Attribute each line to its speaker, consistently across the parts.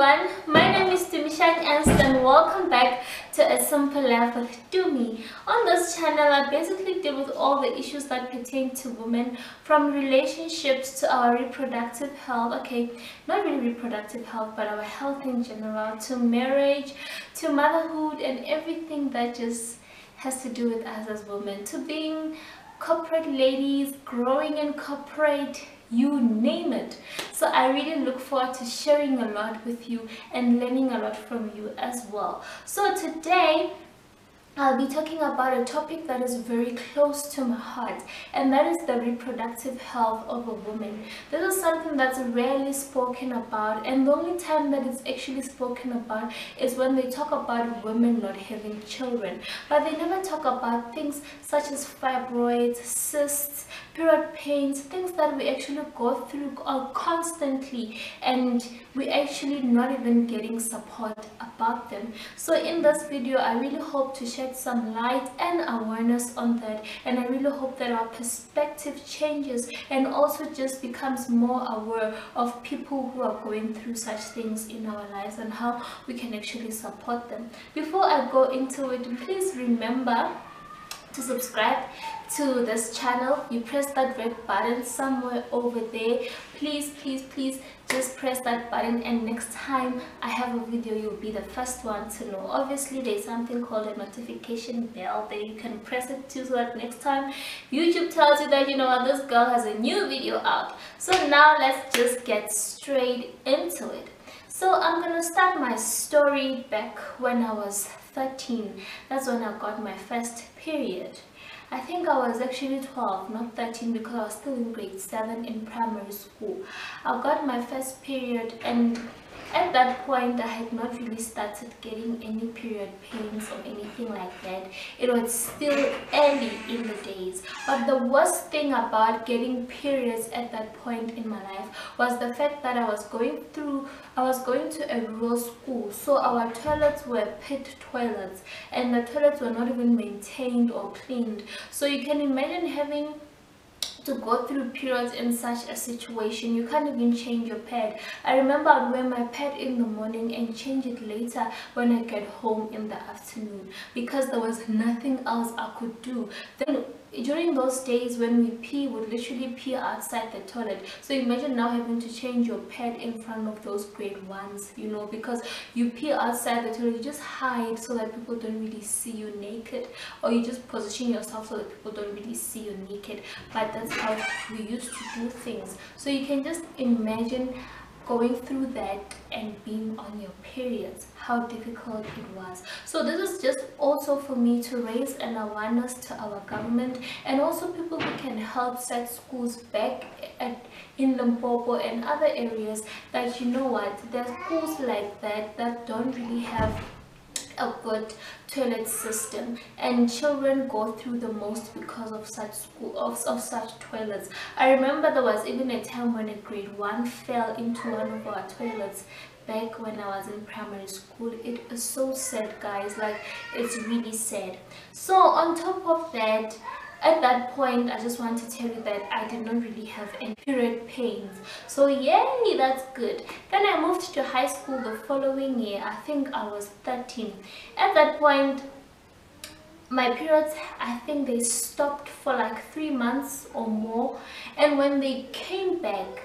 Speaker 1: everyone, my name is Tumishan and welcome back to A Simple Life with Tumi. On this channel, I basically deal with all the issues that pertain to women, from relationships to our reproductive health, okay, not really reproductive health, but our health in general, to marriage, to motherhood, and everything that just has to do with us as women, to being corporate ladies, growing in corporate, you name it. So I really look forward to sharing a lot with you and learning a lot from you as well. So today I'll be talking about a topic that is very close to my heart, and that is the reproductive health of a woman. This is something that's rarely spoken about, and the only time that it's actually spoken about is when they talk about women not having children. But they never talk about things such as fibroids, cysts, period pains, things that we actually go through constantly, and we actually not even getting support about them. So in this video, I really hope to shed some light and awareness on that, and I really hope that our perspective changes and also just becomes more aware of people who are going through such things in our lives and how we can actually support them. Before I go into it, please remember to subscribe to this channel. You press that red button somewhere over there. Please just press that button, and next time I have a video, you'll be the first one to know. Obviously, there's something called a notification bell that you can press it to, so that next time YouTube tells you that, you know what, this girl has a new video out. So now let's just get straight into it. So I'm gonna start my story back when I was 13. That's when I got my first period. I think I was actually 12, not 13, because I was still in grade 7 in primary school. I got my first period, and at that point I had not really started getting any period pains or anything like that. It was still early in the days. But the worst thing about getting periods at that point in my life was the fact that I was going to a rural school, so our toilets were pit toilets, and the toilets were not even maintained or cleaned. So you can imagine having to go through periods in such a situation. You can't even change your pad. I remember I'd wear my pad in the morning and change it later when I get home in the afternoon, because there was nothing else I could do. Then during those days when we pee, we would literally pee outside the toilet. So imagine now having to change your pad in front of those grade 1s, you know, because you pee outside the toilet, you just hide so that people don't really see you naked, or you just position yourself so that people don't really see you naked. But that's how we used to do things. So you can just imagine going through that and being on your periods, how difficult it was. So this is just also for me to raise an awareness to our government, and also people who can help set schools back in Limpopo and other areas, that, you know what, there's schools like that don't really have a good toilet system, and children go through the most because of such toilets. I remember there was even a time when a grade 1 fell into one of our toilets back when I was in primary school. It is so sad, guys, like it's really sad. So on top of that, at that point, I just want to tell you that I did not really have any period pains. So yay, that's good. Then I moved to high school the following year. I think I was 13. At that point, my periods, I think they stopped for like 3 months or more. And when they came back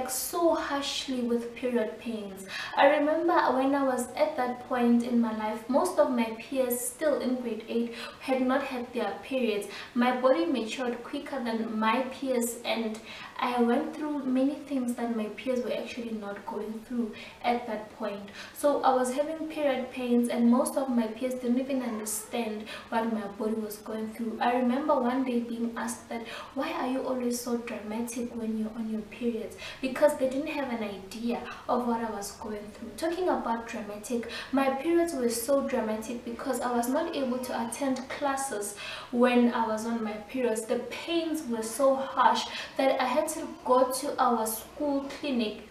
Speaker 1: so harshly with period pains. I remember when I was at that point in my life, most of my peers still in grade 8 had not had their periods. My body matured quicker than my peers, and I went through many things that my peers were actually not going through at that point. So I was having period pains, and most of my peers didn't even understand what my body was going through. I remember one day being asked that, why are you always so dramatic when you're on your periods? Because they didn't have an idea of what I was going through. Talking about dramatic, my periods were so dramatic because I was not able to attend classes when I was on my periods. The pains were so harsh that I had to go to our school clinic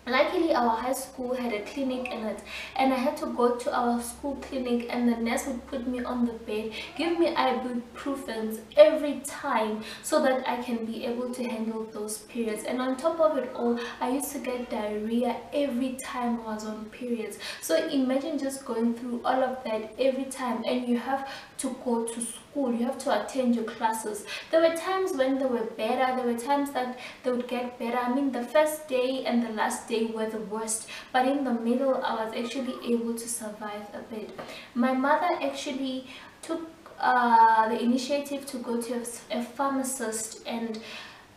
Speaker 1: Luckily, our high school had a clinic in it, and I had to go to our school clinic, and the nurse would put me on the bed, give me ibuprofens every time so that I can be able to handle those periods. And on top of it all, I used to get diarrhea every time I was on periods. So imagine just going through all of that every time, and you have to go to school, you have to attend your classes. There were times when they were better, there were times that they would get better. I mean, the first day and the last day were the worst, but in the middle I was actually able to survive a bit. My mother actually took the initiative to go to a pharmacist, and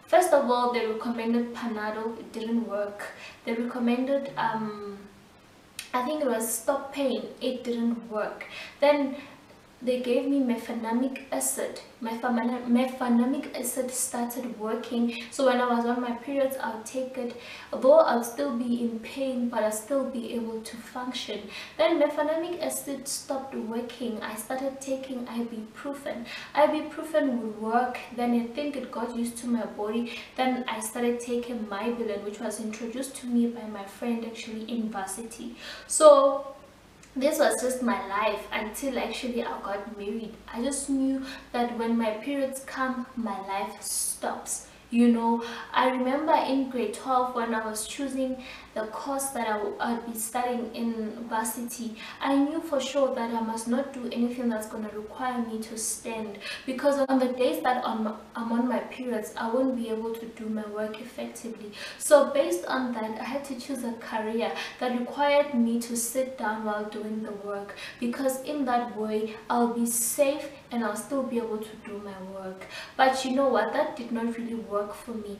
Speaker 1: first of all they recommended Panadol. It didn't work. They recommended I think it was stop pain. It didn't work. Then they gave me mefenamic acid. Mefenamic acid started working, so when I was on my periods, I would take it, though I'll still be in pain, but I'll still be able to function. Then mefenamic acid stopped working. I started taking ibuprofen. Ibuprofen would work, then I think it got used to my body. Then I started taking Mybilin, which was introduced to me by my friend actually in varsity. So this was just my life until actually I got married. I just knew that when my periods come, my life stops. You know, I remember in grade 12 when I was choosing the course that I'd be studying in varsity, I knew for sure that I must not do anything that's going to require me to stand, because on the days that I'm on my periods, I won't be able to do my work effectively. So based on that, I had to choose a career that required me to sit down while doing the work, because in that way I'll be safe and I'll still be able to do my work. But you know what, that did not really work for me,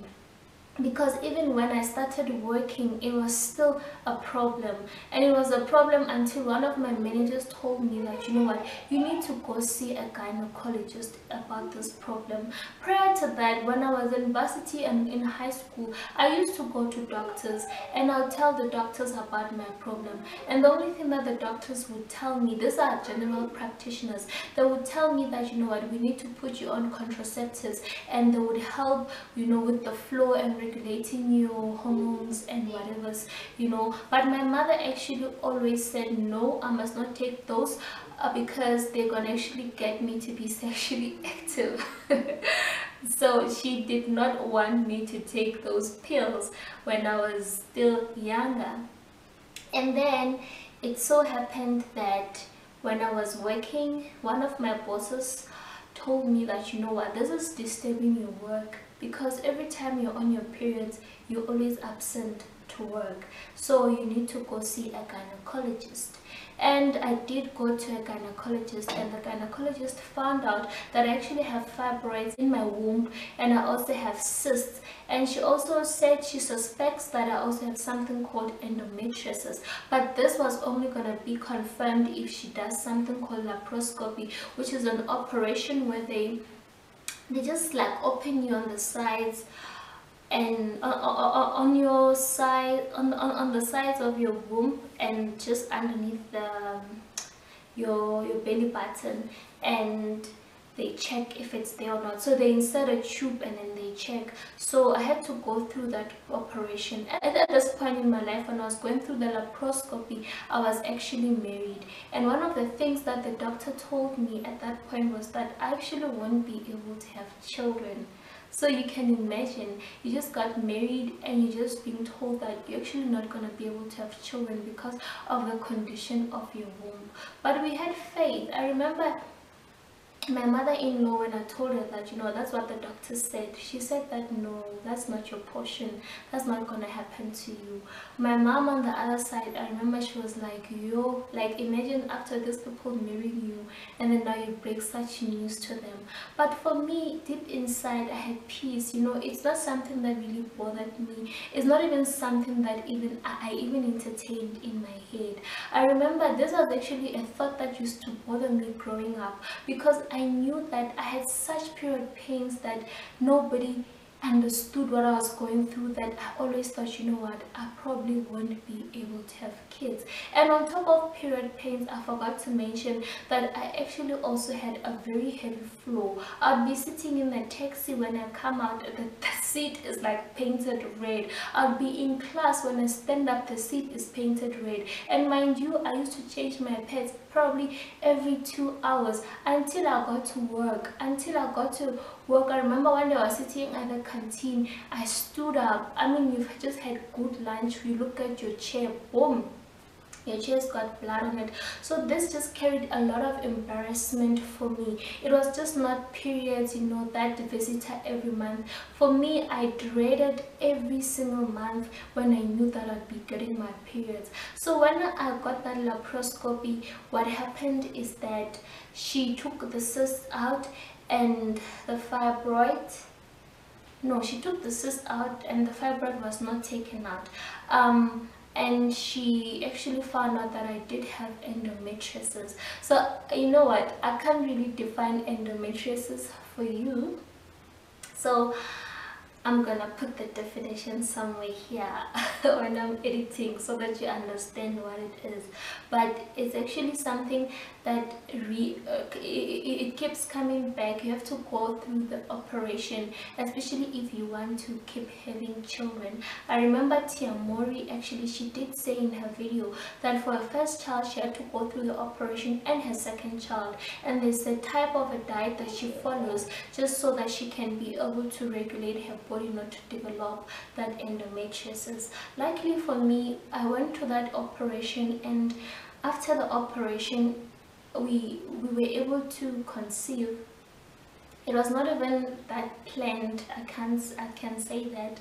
Speaker 1: because even when I started working, it was still a problem. And it was a problem until one of my managers told me that, you know what, you need to go see a gynecologist about this problem. Prior to that, when I was in varsity and in high school, I used to go to doctors and I'll tell the doctors about my problem. And the only thing that the doctors would tell me, these are general practitioners, they would tell me that, you know what, we need to put you on contraceptives, and they would help, you know, with the flow and regulating your hormones and whatever's, you know. But my mother actually always said, no, I must not take those because they're gonna actually get me to be sexually active. So she did not want me to take those pills when I was still younger. And then it so happened that when I was working, one of my bosses told me that, you know what, this is disturbing your work, because every time you're on your periods, you're always absent to work, so you need to go see a gynecologist. And I did go to a gynecologist, and the gynecologist found out that I actually have fibroids in my womb, and I also have cysts. And she also said she suspects that I also have something called endometriosis, but this was only going to be confirmed if she does something called laparoscopy, which is an operation where they just like open you on the sides and on your side, on the sides of your womb, and just underneath the your belly button, and they check if it's there or not. So they insert a tube and then they check. So I had to go through that operation. And at this point in my life, when I was going through the laparoscopy, I was actually married. And one of the things that the doctor told me at that point was that I actually won't be able to have children. So you can imagine, you just got married and you're just being told that you're actually not going to be able to have children because of the condition of your womb. But we had faith. I remember my mother-in-law, when I told her that, you know, that's what the doctor said, she said that no, that's not your portion, that's not gonna happen to you. My mom on the other side, I remember she was like, yo, like imagine after these people marrying you and then now you break such news to them. But for me, deep inside, I had peace. You know, it's not something that really bothered me. It's not even something that I even entertained in my head. I remember this was actually a thought that used to bother me growing up, because I knew that I had such period pains that nobody understood what I was going through, that I always thought, you know what, I probably won't be able to have kids. And on top of period pains, I forgot to mention that I actually also had a very heavy flow. I'd be sitting in the taxi when I come out, the seat is like painted red. I'll be in class, when I stand up the seat is painted red. And mind you, I used to change my pads probably every 2 hours until I got to work. I remember one day I was sitting at the canteen, I stood up. I mean, you've just had good lunch, you look at your chair, boom, your chair's got blood on it. So this just carried a lot of embarrassment for me. It was just not periods, you know, that visitor every month. For me, I dreaded every single month when I knew that I'd be getting my periods. So when I got that laparoscopy, what happened is that she took the cyst out and the fibroid. No, she took the cyst out and the fibroid was not taken out. And she actually found out that I did have endometriosis. So you know what, I can't really define endometriosis for you, so I'm gonna put the definition somewhere here when I'm editing so that you understand what it is. But it's actually something that it keeps coming back. You have to go through the operation, especially if you want to keep having children. I remember Tia Mori, actually, she did say in her video that for her first child she had to go through the operation and her second child, and there's a type of a diet that she follows just so that she can be able to regulate her body not to develop that endometriosis. Luckily for me, I went to that operation, and after the operation we were able to conceive. It was not even that planned, I can say that.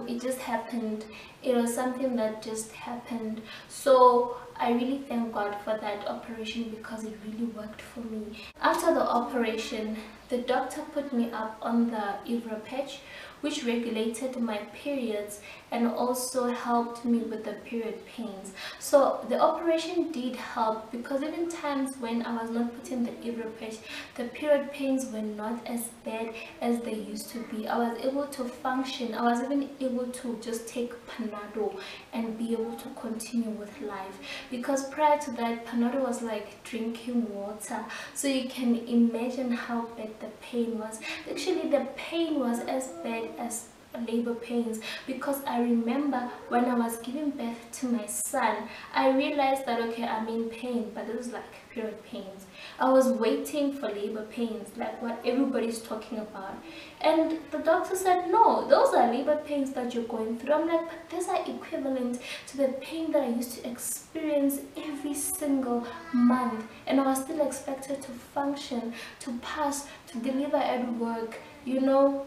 Speaker 1: It just happened. It was something that just happened. So I really thank God for that operation because it really worked for me. After the operation, the doctor put me up on the Ivra patch, which regulated my periods and also helped me with the period pains. So the operation did help, because even times when I was not putting the Ivra patch, the period pains were not as bad as they used to be. I was able to function. I was even able to just take Panado and be able to continue with life, because prior to that, Panado was like drinking water. So you can imagine how bad the pain was. Actually, the pain was as bad as labor pains, because I remember when I was giving birth to my son, I realized that okay, I'm in pain, but it was like period pains. I was waiting for labor pains, like what everybody's talking about, and the doctor said no, those are labor pains that you're going through. I'm like, but these are equivalent to the pain that I used to experience every single month, and I was still expected to function, to pass, to deliver at work, you know.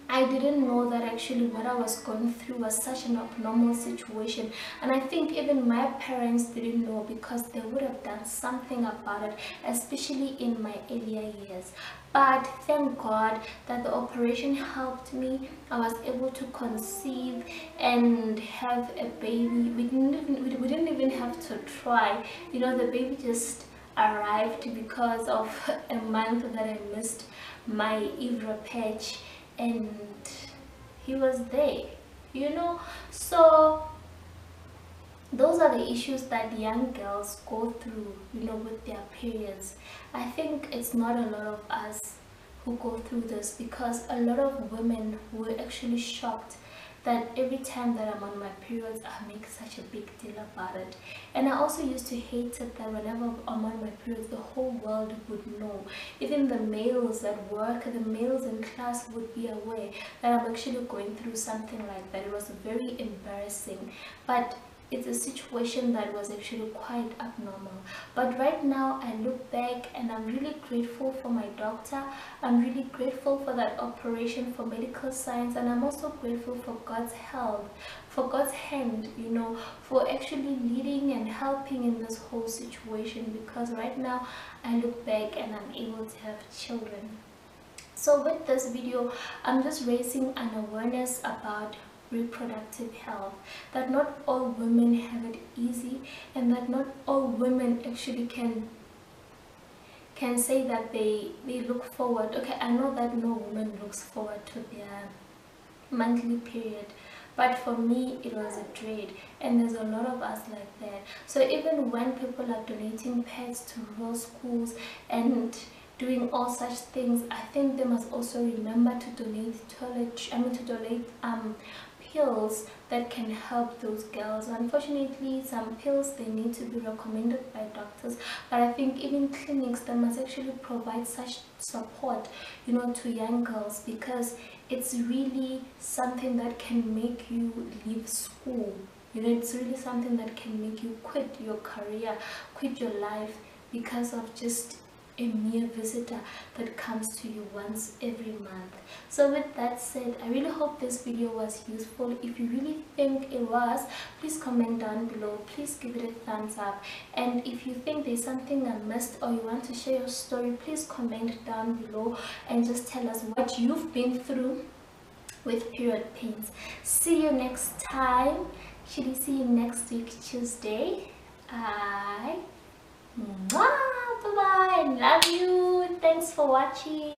Speaker 1: I didn't know that actually what I was going through was such an abnormal situation, and I think even my parents didn't know, because they would have done something about it, especially in my earlier years. But thank God that the operation helped me. I was able to conceive and have a baby. We didn't even have to try, you know. The baby just arrived because of a month that I missed my Ivra patch, and he was there, you know. So those are the issues that young girls go through, you know, with their periods. I think it's not a lot of us who go through this, because a lot of women were actually shocked that every time that I'm on my periods, I make such a big deal about it. And I also used to hate it that whenever I'm on my periods, the whole world would know. Even the males at work, the males in class would be aware that I'm actually going through something like that. It was very embarrassing, but it's a situation that was actually quite abnormal. But right now I look back and I'm really grateful for my doctor. I'm really grateful for that operation, for medical science, and I'm also grateful for God's help, for God's hand, you know, for actually leading and helping in this whole situation, because right now I look back and I'm able to have children. So with this video, I'm just raising an awareness about reproductive health, that not all women have it easy, and that not all women actually can say that they look forward. Okay, I know that no woman looks forward to their monthly period, but for me it was a dread, and there's a lot of us like that. So even when people are donating pads to rural schools and doing all such things, I think they must also remember to donate pills that can help those girls. Unfortunately, some pills, they need to be recommended by doctors, but I think even clinics, they must actually provide such support, you know, to young girls, because it's really something that can make you leave school. You know, it's really something that can make you quit your career, quit your life, because of just a mere visitor that comes to you once every month. So with that said, I really hope this video was useful. If you really think it was, please comment down below. Please give it a thumbs up. And if you think there's something I missed, or you want to share your story, please comment down below and just tell us what you've been through with period pains. See you next time. Should we see you next week, Tuesday? Bye bye. Love you. Thanks for watching.